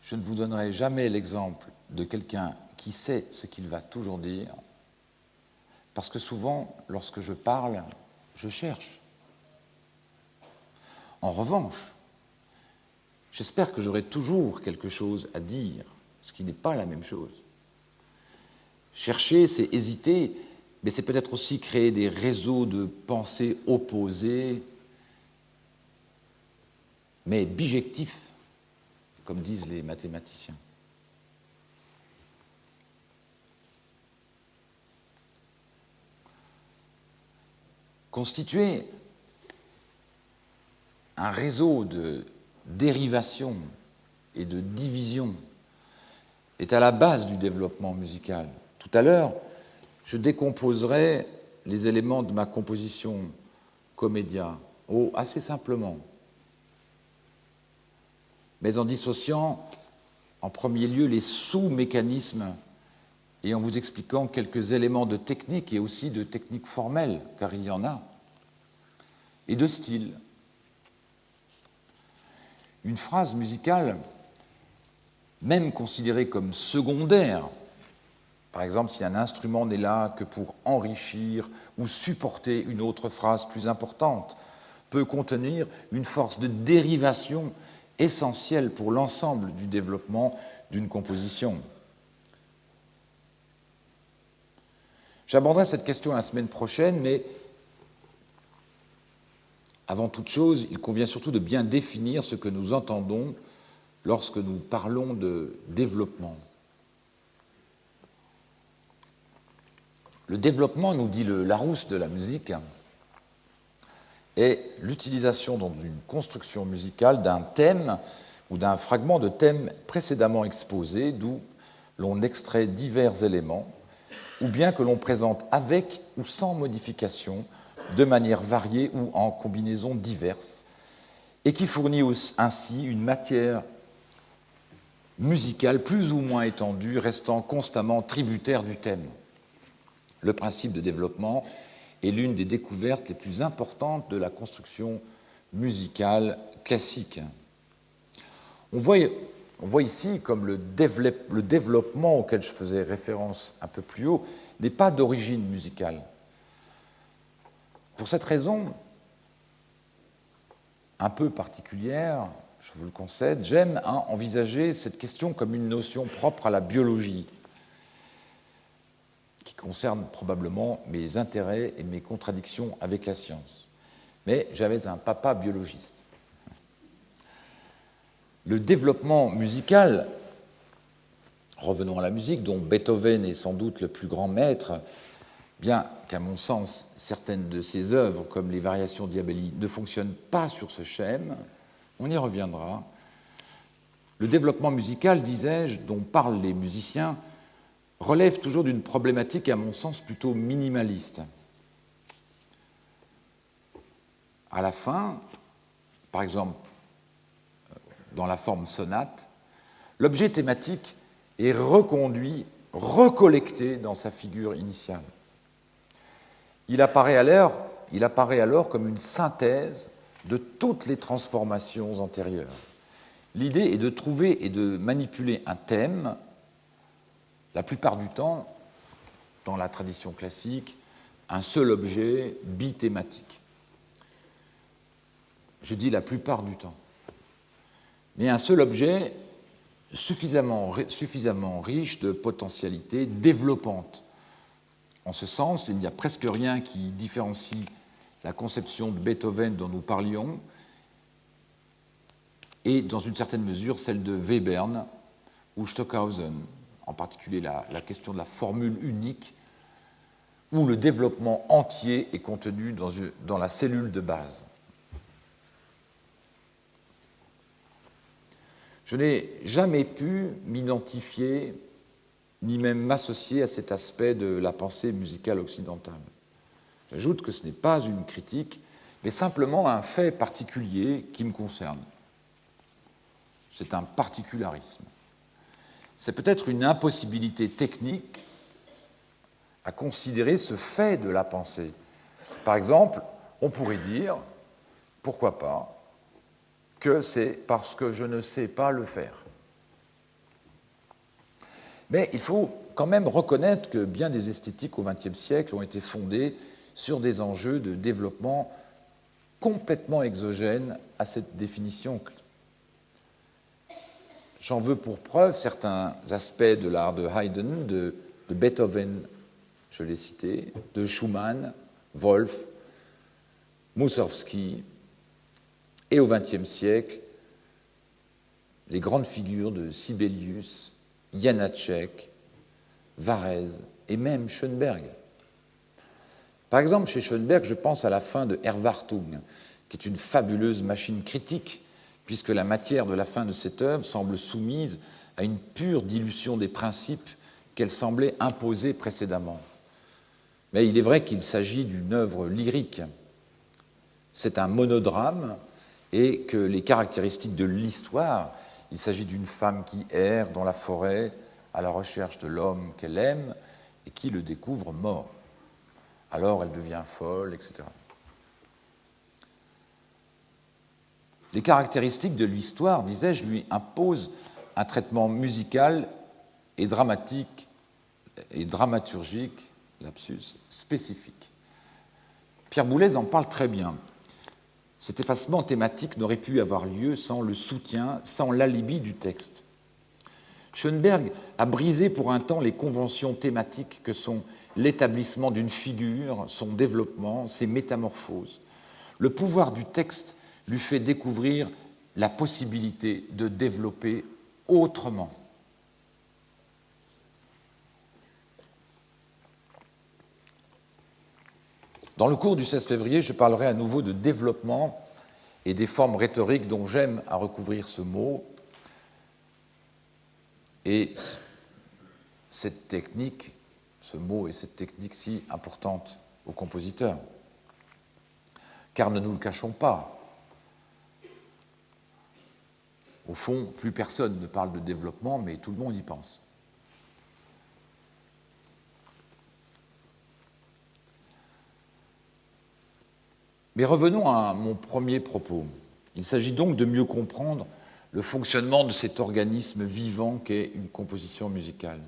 S1: Je ne vous donnerai jamais l'exemple de quelqu'un qui sait ce qu'il va toujours dire, parce que souvent, lorsque je parle, je cherche. En revanche, j'espère que j'aurai toujours quelque chose à dire, ce qui n'est pas la même chose. Chercher, c'est hésiter, mais c'est peut-être aussi créer des réseaux de pensées opposées, mais bijectifs, comme disent les mathématiciens. Constituer un réseau de dérivation et de division est à la base du développement musical. Tout à l'heure, je décomposerai les éléments de ma composition comédia assez simplement, mais en dissociant en premier lieu les sous-mécanismes et en vous expliquant quelques éléments de technique et aussi de technique formelle, car il y en a, et de style. Une phrase musicale, même considérée comme secondaire, par exemple si un instrument n'est là que pour enrichir ou supporter une autre phrase plus importante, peut contenir une force de dérivation essentielle pour l'ensemble du développement d'une composition. J'aborderai cette question la semaine prochaine, mais avant toute chose, il convient surtout de bien définir ce que nous entendons lorsque nous parlons de développement. Le développement, nous dit le Larousse de la musique, est l'utilisation dans une construction musicale d'un thème ou d'un fragment de thème précédemment exposé, d'où l'on extrait divers éléments, ou bien que l'on présente avec ou sans modification, de manière variée ou en combinaisons diverses, et qui fournit ainsi une matière musicale plus ou moins étendue, restant constamment tributaire du thème. Le principe de développement est l'une des découvertes les plus importantes de la construction musicale classique. On voit ici comme le développement auquel je faisais référence un peu plus haut n'est pas d'origine musicale. Pour cette raison, un peu particulière, je vous le concède, j'aime envisager cette question comme une notion propre à la biologie, qui concerne probablement mes intérêts et mes contradictions avec la science. Mais j'avais un papa biologiste. Le développement musical, revenons à la musique, dont Beethoven est sans doute le plus grand maître, bien qu'à mon sens, certaines de ses œuvres, comme les Variations Diabelli, ne fonctionnent pas sur ce schème, on y reviendra. Le développement musical, disais-je, dont parlent les musiciens, relève toujours d'une problématique, à mon sens, plutôt minimaliste. À la fin, par exemple, dans la forme sonate, l'objet thématique est reconduit, recollecté dans sa figure initiale. Il apparaît alors comme une synthèse de toutes les transformations antérieures. L'idée est de trouver et de manipuler un thème, la plupart du temps, dans la tradition classique, un seul objet bithématique. Je dis la plupart du temps. Mais un seul objet suffisamment riche de potentialités développantes. En ce sens, il n'y a presque rien qui différencie la conception de Beethoven dont nous parlions et, dans une certaine mesure, celle de Webern ou Stockhausen, en particulier la question de la formule unique, où le développement entier est contenu dans la cellule de base. Je n'ai jamais pu m'identifier ni même m'associer à cet aspect de la pensée musicale occidentale. J'ajoute que ce n'est pas une critique, mais simplement un fait particulier qui me concerne. C'est un particularisme. C'est peut-être une impossibilité technique à considérer ce fait de la pensée. Par exemple, on pourrait dire, pourquoi pas, que c'est parce que je ne sais pas le faire. Mais il faut quand même reconnaître que bien des esthétiques au XXe siècle ont été fondées sur des enjeux de développement complètement exogènes à cette définition. J'en veux pour preuve certains aspects de l'art de Haydn, de Beethoven, je l'ai cité, de Schumann, Wolf, Mussorgsky, et au XXe siècle, les grandes figures de Sibelius, Janáček, Varèse et même Schoenberg. Par exemple, chez Schoenberg, je pense à la fin de Erwartung, qui est une fabuleuse machine critique, puisque la matière de la fin de cette œuvre semble soumise à une pure dilution des principes qu'elle semblait imposer précédemment. Mais il est vrai qu'il s'agit d'une œuvre lyrique. C'est un monodrame et que les caractéristiques de l'histoire, il s'agit d'une femme qui erre dans la forêt à la recherche de l'homme qu'elle aime et qui le découvre mort. Alors elle devient folle, etc. Les caractéristiques de l'histoire, disais-je, lui imposent un traitement musical et dramatique et dramaturgique, lapsus, spécifique. Pierre Boulez en parle très bien. Cet effacement thématique n'aurait pu avoir lieu sans le soutien, sans l'alibi du texte. Schoenberg a brisé pour un temps les conventions thématiques que sont l'établissement d'une figure, son développement, ses métamorphoses. Le pouvoir du texte lui fait découvrir la possibilité de développer autrement. Dans le cours du 16 février, je parlerai à nouveau de développement et des formes rhétoriques dont j'aime à recouvrir ce mot. Et cette technique, ce mot et cette technique si importante aux compositeurs. Car ne nous le cachons pas, au fond, plus personne ne parle de développement, mais tout le monde y pense. Mais revenons à mon premier propos. Il s'agit donc de mieux comprendre le fonctionnement de cet organisme vivant qu'est une composition musicale.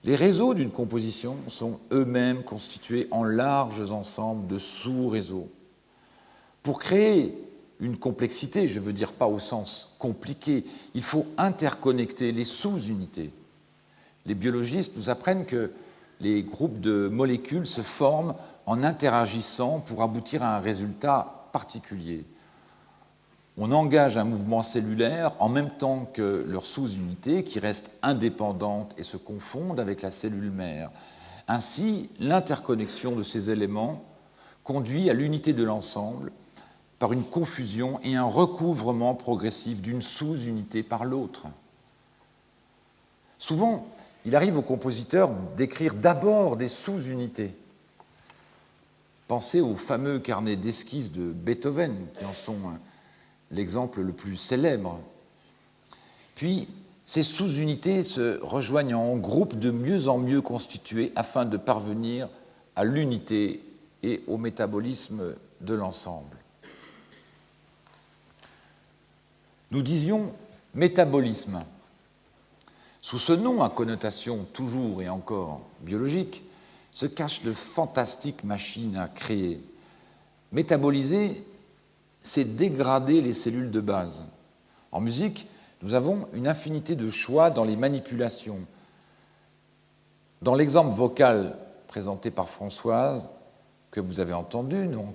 S1: Les réseaux d'une composition sont eux-mêmes constitués en larges ensembles de sous-réseaux. Pour créer une complexité, je ne veux dire pas au sens compliqué, il faut interconnecter les sous-unités. Les biologistes nous apprennent que les groupes de molécules se forment en interagissant pour aboutir à un résultat particulier. On engage un mouvement cellulaire en même temps que leurs sous-unités qui restent indépendantes et se confondent avec la cellule mère. Ainsi, l'interconnexion de ces éléments conduit à l'unité de l'ensemble par une confusion et un recouvrement progressif d'une sous-unité par l'autre. Souvent, il arrive aux compositeurs d'écrire d'abord des sous-unités. Pensez aux fameux carnets d'esquisses de Beethoven, qui en sont l'exemple le plus célèbre. Puis, ces sous-unités se rejoignent en groupes de mieux en mieux constitués afin de parvenir à l'unité et au métabolisme de l'ensemble. Nous disions métabolisme. Sous ce nom à connotation toujours et encore biologique, se cachent de fantastiques machines à créer. Métaboliser, c'est dégrader les cellules de base. En musique, nous avons une infinité de choix dans les manipulations. Dans l'exemple vocal présenté par Françoise, que vous avez entendu, donc,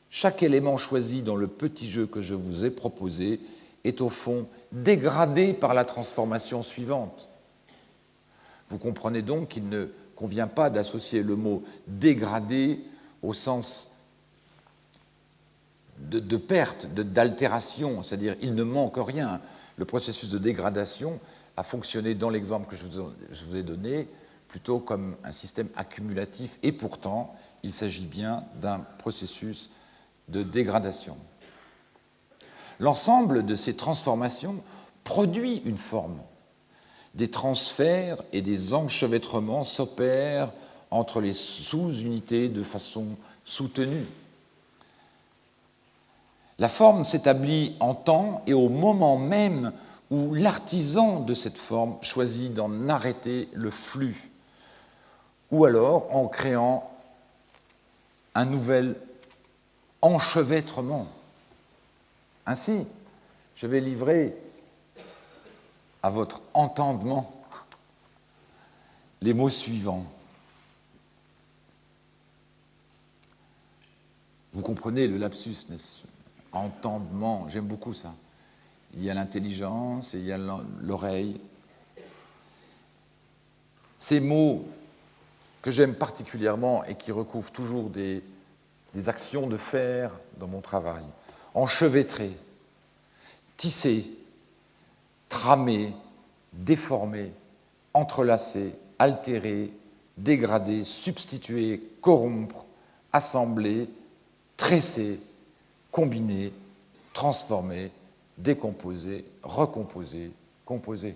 S1: chaque élément choisi dans le petit jeu que je vous ai proposé est au fond dégradé par la transformation suivante. Vous comprenez donc qu'il ne convient pas d'associer le mot dégradé au sens de perte, d'altération, c'est-à-dire il ne manque rien. Le processus de dégradation a fonctionné dans l'exemple que je vous ai donné plutôt comme un système accumulatif et pourtant il s'agit bien d'un processus de dégradation. L'ensemble de ces transformations produit une forme. Des transferts et des enchevêtrements s'opèrent entre les sous-unités de façon soutenue. La forme s'établit en temps et au moment même où l'artisan de cette forme choisit d'en arrêter le flux, ou alors en créant un nouvel enchevêtrement. Ainsi, je vais livrer à votre entendement les mots suivants. Vous comprenez le lapsus, n'est-ce pas ? Entendement, j'aime beaucoup ça. Il y a l'intelligence et il y a l'oreille. Ces mots que j'aime particulièrement et qui recouvrent toujours des actions de faire dans mon travail. Enchevêtrer, tisser, tramer, déformer, entrelacer, altérer, dégrader, substituer, corrompre, assembler, tresser, combiner, transformer, décomposer, recomposer, composer.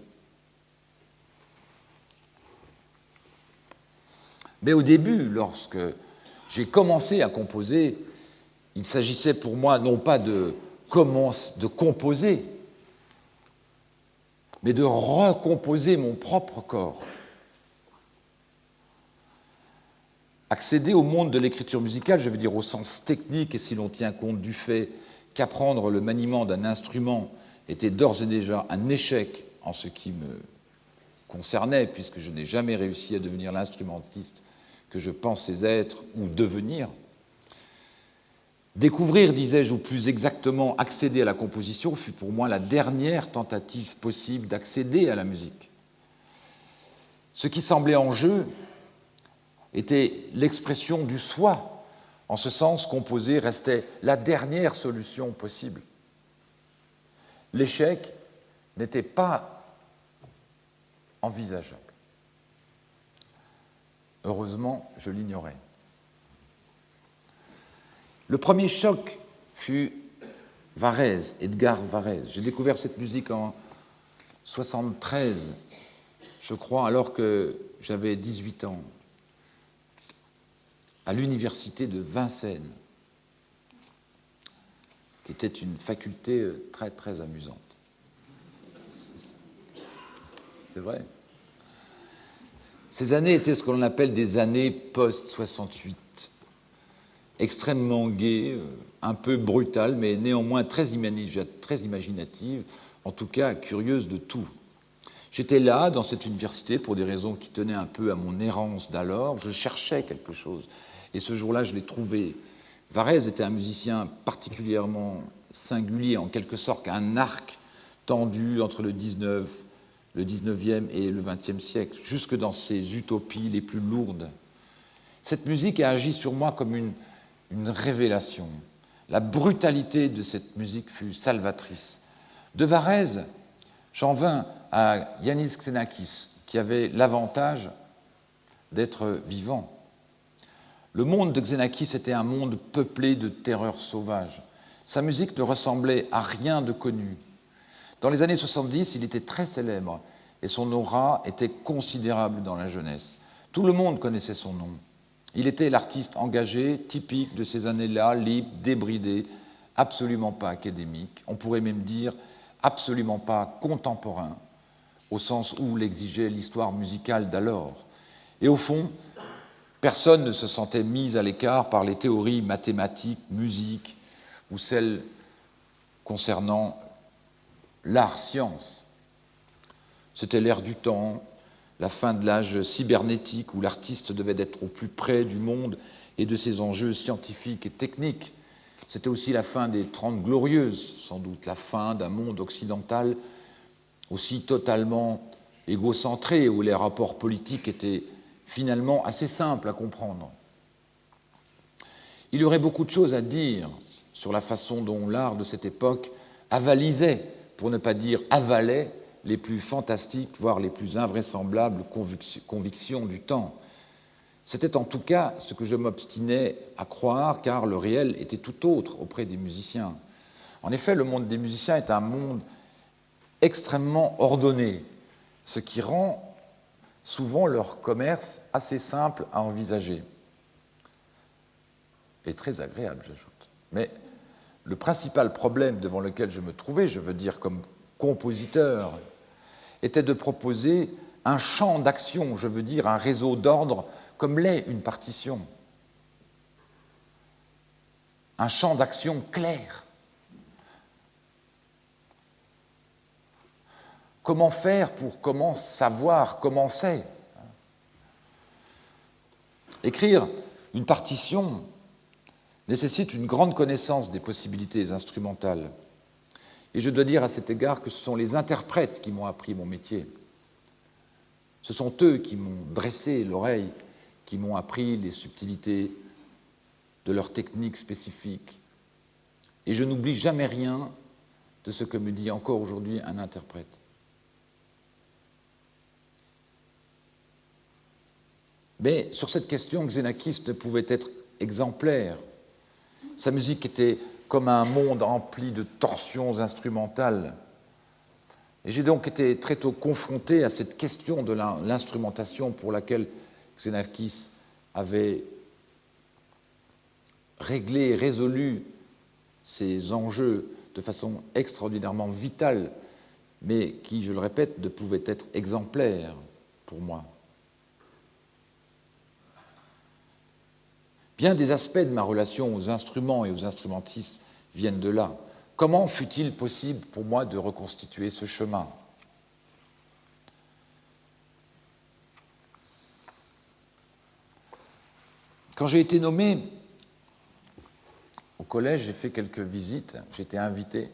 S1: Mais au début, lorsque j'ai commencé à composer, il s'agissait pour moi non pas de composer, mais de recomposer mon propre corps. Accéder au monde de l'écriture musicale, je veux dire au sens technique, et si l'on tient compte du fait qu'apprendre le maniement d'un instrument était d'ores et déjà un échec en ce qui me concernait, puisque je n'ai jamais réussi à devenir l'instrumentiste que je pensais être ou devenir. Découvrir, disais-je, ou plus exactement accéder à la composition, fut pour moi la dernière tentative possible d'accéder à la musique. Ce qui semblait en jeu était l'expression du soi. En ce sens, composer restait la dernière solution possible. L'échec n'était pas envisageable. Heureusement, je l'ignorais. Le premier choc fut Varèse, Edgar Varèse. J'ai découvert cette musique en 1973, je crois, alors que j'avais 18 ans, à l'université de Vincennes, qui était une faculté très, très amusante. C'est vrai. Ces années étaient ce que l'on appelle des années post-68, extrêmement gaies, un peu brutales, mais néanmoins très imaginatives, en tout cas curieuses de tout. J'étais là, dans cette université, pour des raisons qui tenaient un peu à mon errance d'alors. Je cherchais quelque chose, et ce jour-là, je l'ai trouvé. Varèse était un musicien particulièrement singulier, en quelque sorte un arc tendu entre le 19e et le 20e siècle, jusque dans ses utopies les plus lourdes. Cette musique a agi sur moi comme une révélation. La brutalité de cette musique fut salvatrice. De Varèse, j'en vins à Yannis Xenakis, qui avait l'avantage d'être vivant. Le monde de Xenakis était un monde peuplé de terreurs sauvages. Sa musique ne ressemblait à rien de connu. Dans les années 70, il était très célèbre et son aura était considérable dans la jeunesse. Tout le monde connaissait son nom. Il était l'artiste engagé, typique de ces années-là, libre, débridé, absolument pas académique, on pourrait même dire absolument pas contemporain, au sens où l'exigeait l'histoire musicale d'alors. Et au fond, personne ne se sentait mis à l'écart par les théories mathématiques, musique, ou celles concernant l'art-science. C'était l'ère du temps, la fin de l'âge cybernétique où l'artiste devait être au plus près du monde et de ses enjeux scientifiques et techniques. C'était aussi la fin des 30 Glorieuses, sans doute, la fin d'un monde occidental aussi totalement égocentré, où les rapports politiques étaient finalement assez simples à comprendre. Il y aurait beaucoup de choses à dire sur la façon dont l'art de cette époque avalisait, pour ne pas dire avalait, les plus fantastiques, voire les plus invraisemblables convictions du temps. C'était en tout cas ce que je m'obstinais à croire, car le réel était tout autre auprès des musiciens. En effet, le monde des musiciens est un monde extrêmement ordonné, ce qui rend souvent leur commerce assez simple à envisager. Et très agréable, j'ajoute. Mais le principal problème devant lequel je me trouvais, je veux dire comme compositeur, était de proposer un champ d'action, je veux dire un réseau d'ordre, comme l'est une partition. Un champ d'action clair. Comment faire pour comment savoir, comment c'est? Écrire une partition nécessite une grande connaissance des possibilités instrumentales. Et je dois dire à cet égard que ce sont les interprètes qui m'ont appris mon métier. Ce sont eux qui m'ont dressé l'oreille, qui m'ont appris les subtilités de leur technique spécifique. Et je n'oublie jamais rien de ce que me dit encore aujourd'hui un interprète. Mais sur cette question, Xenakis ne pouvait être exemplaire. Sa musique était comme un monde empli de torsions instrumentales. Et j'ai donc été très tôt confronté à cette question de l'instrumentation pour laquelle Xenakis avait réglé, résolu ces enjeux de façon extraordinairement vitale, mais qui, je le répète, ne pouvaient être exemplaires pour moi. Bien des aspects de ma relation aux instruments et aux instrumentistes viennent de là. Comment fut-il possible pour moi de reconstituer ce chemin? Quand j'ai été nommé au collège, j'ai fait quelques visites, j'ai été invité,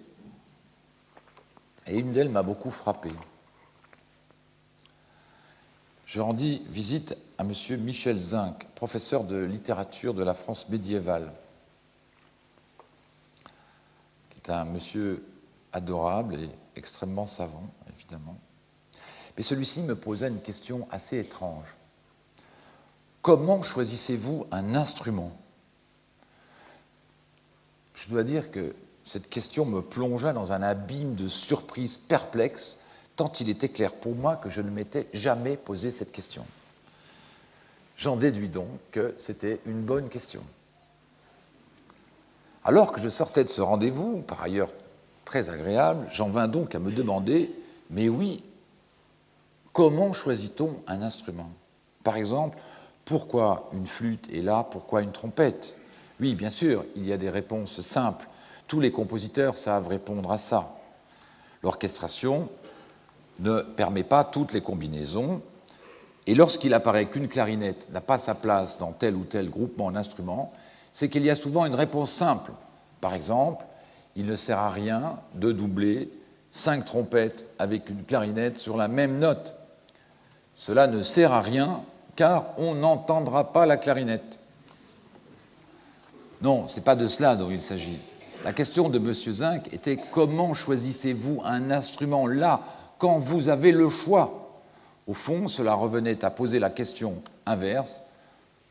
S1: et une d'elles m'a beaucoup frappé. Je rendis visite à M. Michel Zinc, professeur de littérature de la France médiévale, qui est un monsieur adorable et extrêmement savant, évidemment. Mais celui-ci me posa une question assez étrange. Comment choisissez-vous un instrument? Je dois dire que cette question me plongea dans un abîme de surprise perplexe, tant il était clair pour moi que je ne m'étais jamais posé cette question. J'en déduis donc que c'était une bonne question. Alors que je sortais de ce rendez-vous, par ailleurs très agréable, j'en vins donc à me demander, mais oui, comment choisit-on un instrument? Par exemple, pourquoi une flûte et là, pourquoi une trompette? Oui, bien sûr, il y a des réponses simples. Tous les compositeurs savent répondre à ça. L'orchestration ne permet pas toutes les combinaisons, et lorsqu'il apparaît qu'une clarinette n'a pas sa place dans tel ou tel groupement d'instruments, c'est qu'il y a souvent une réponse simple. Par exemple, il ne sert à rien de doubler 5 trompettes avec une clarinette sur la même note. Cela ne sert à rien car on n'entendra pas la clarinette. Non, ce n'est pas de cela dont il s'agit. La question de M. Zinc était comment choisissez-vous un instrument là quand vous avez le choix? Au fond, cela revenait à poser la question inverse,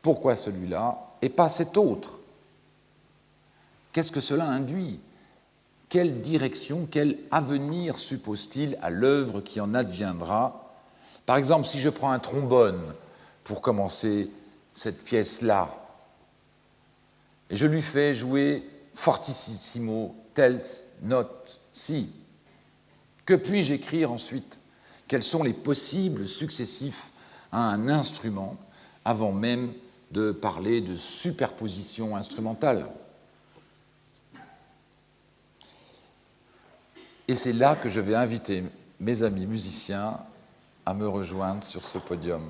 S1: pourquoi celui-là et pas cet autre? Qu'est-ce que cela induit? Quelle direction, quel avenir suppose-t-il à l'œuvre qui en adviendra? Par exemple, si je prends un trombone pour commencer cette pièce-là, et je lui fais jouer fortissimo, telle note, si. Que puis-je écrire ensuite? Quels sont les possibles successifs à un instrument avant même de parler de superposition instrumentale? Et c'est là que je vais inviter mes amis musiciens à me rejoindre sur ce podium.